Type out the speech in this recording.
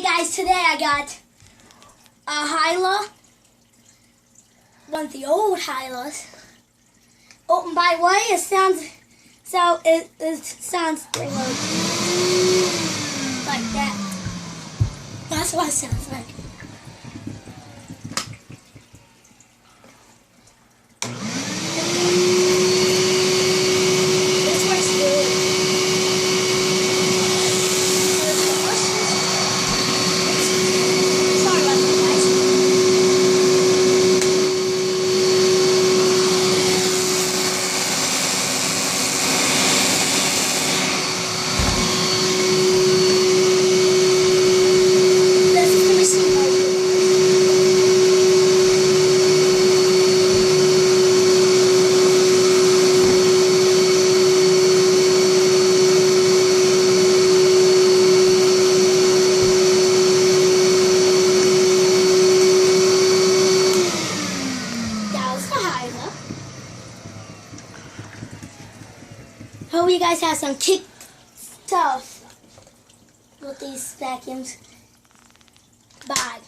Hey guys, today I got a Hyla, one of the old Hylas. Oh, and by the way, it sounds like that. That's what it sounds like. This one's good. Sorry about that, guys. This is the machine right here. That was the Hyla. Hope you guys have some kick stuff with these vacuums. Bye.